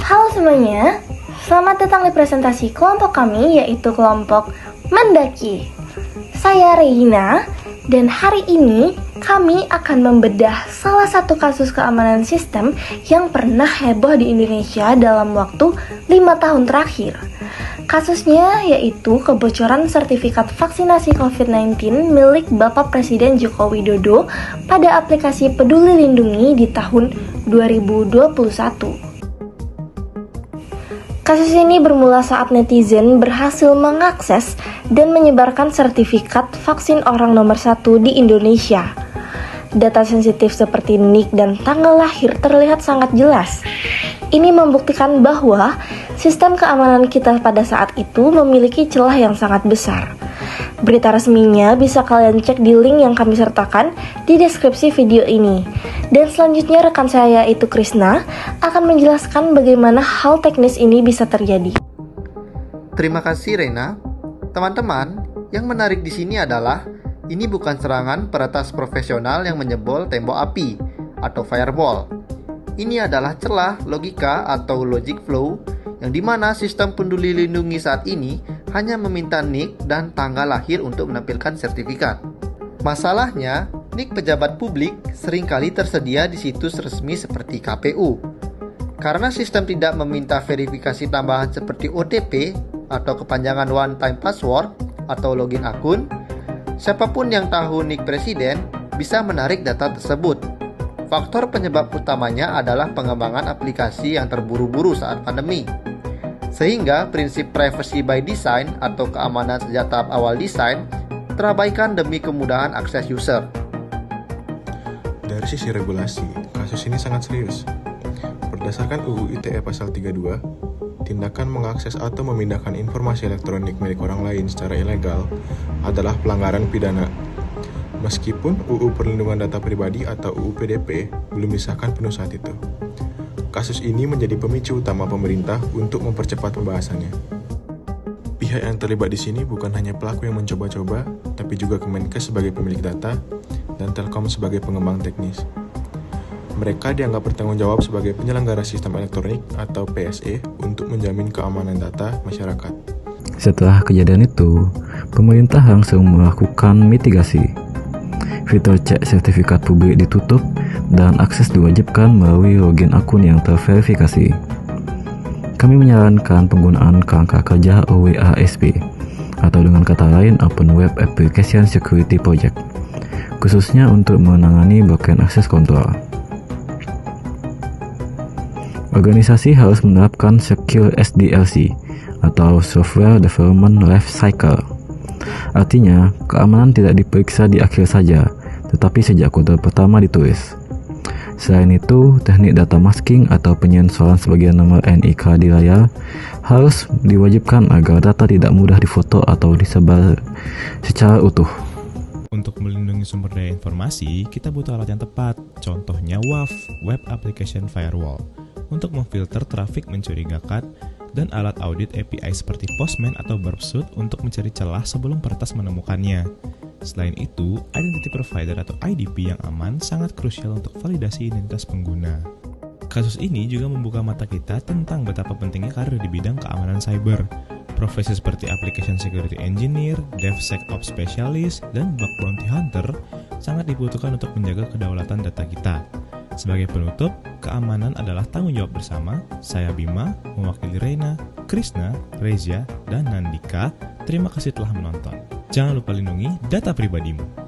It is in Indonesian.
Halo semuanya, selamat datang di presentasi kelompok kami, yaitu kelompok Mendaki. Saya Reina, dan hari ini kami akan membedah salah satu kasus keamanan sistem yang pernah heboh di Indonesia dalam waktu 5 tahun terakhir. Kasusnya yaitu kebocoran sertifikat vaksinasi COVID-19 milik Bapak Presiden Joko Widodo pada aplikasi Peduli Lindungi di tahun 2021. Kasus ini bermula saat netizen berhasil mengakses dan menyebarkan sertifikat vaksin orang nomor 1 di Indonesia. Data sensitif seperti NIK dan tanggal lahir terlihat sangat jelas. Ini membuktikan bahwa sistem keamanan kita pada saat itu memiliki celah yang sangat besar. Berita resminya bisa kalian cek di link yang kami sertakan di deskripsi video ini. Dan selanjutnya rekan saya yaitu Krisna akan menjelaskan bagaimana hal teknis ini bisa terjadi. Terima kasih Rena. Teman-teman, yang menarik di sini adalah ini bukan serangan peretas profesional yang menjebol tembok api atau firewall. Ini adalah celah logika atau logic flow yang dimana sistem Peduli Lindungi saat ini hanya meminta NIK dan tanggal lahir untuk menampilkan sertifikat. Masalahnya, NIK pejabat publik seringkali tersedia di situs resmi seperti KPU. Karena sistem tidak meminta verifikasi tambahan seperti OTP atau kepanjangan one time password atau login akun, siapapun yang tahu NIK presiden bisa menarik data tersebut. Faktor penyebab utamanya adalah pengembangan aplikasi yang terburu-buru saat pandemi. Sehingga prinsip privacy by design atau keamanan sejak tahap awal desain terabaikan demi kemudahan akses user. Dari sisi regulasi, kasus ini sangat serius. Berdasarkan UU ITE pasal 32, tindakan mengakses atau memindahkan informasi elektronik milik orang lain secara ilegal adalah pelanggaran pidana. Meskipun UU Perlindungan Data Pribadi atau UU PDP belum disahkan penuh saat itu. Kasus ini menjadi pemicu utama pemerintah untuk mempercepat pembahasannya. Pihak yang terlibat di sini bukan hanya pelaku yang mencoba-coba, tapi juga Kemenkes sebagai pemilik data dan Telkom sebagai pengembang teknis. Mereka dianggap bertanggung jawab sebagai penyelenggara sistem elektronik atau PSE untuk menjamin keamanan data masyarakat. Setelah kejadian itu, pemerintah langsung melakukan mitigasi. Fitur cek sertifikat publik ditutup dan akses diwajibkan melalui login akun yang terverifikasi. Kami menyarankan penggunaan kerangka kerja OWASP atau dengan kata lain Open Web Application Security Project, khususnya untuk menangani blokir akses kontrol. Organisasi harus menerapkan Secure SDLC atau Software Development Life Cycle. Artinya, keamanan tidak diperiksa di akhir saja, tetapi sejak kode pertama ditulis. Selain itu, teknik data masking atau penyensoran sebagian nomor NIK di layar harus diwajibkan agar data tidak mudah difoto atau disebar secara utuh. Untuk melindungi sumber daya informasi, kita butuh alat yang tepat, contohnya WAF, Web Application Firewall, untuk memfilter trafik mencurigakan, dan alat audit API seperti Postman atau Burpsuite untuk mencari celah sebelum peretas menemukannya. Selain itu, identity provider atau IDP yang aman sangat krusial untuk validasi identitas pengguna. Kasus ini juga membuka mata kita tentang betapa pentingnya karir di bidang keamanan cyber. Profesi seperti Application Security Engineer, DevSecOps Specialist, dan Bug Bounty Hunter sangat dibutuhkan untuk menjaga kedaulatan data kita. Sebagai penutup, keamanan adalah tanggung jawab bersama. Saya Bima, mewakili Reina, Krisna, Reza, dan Nandika. Terima kasih telah menonton. Jangan lupa lindungi data pribadimu.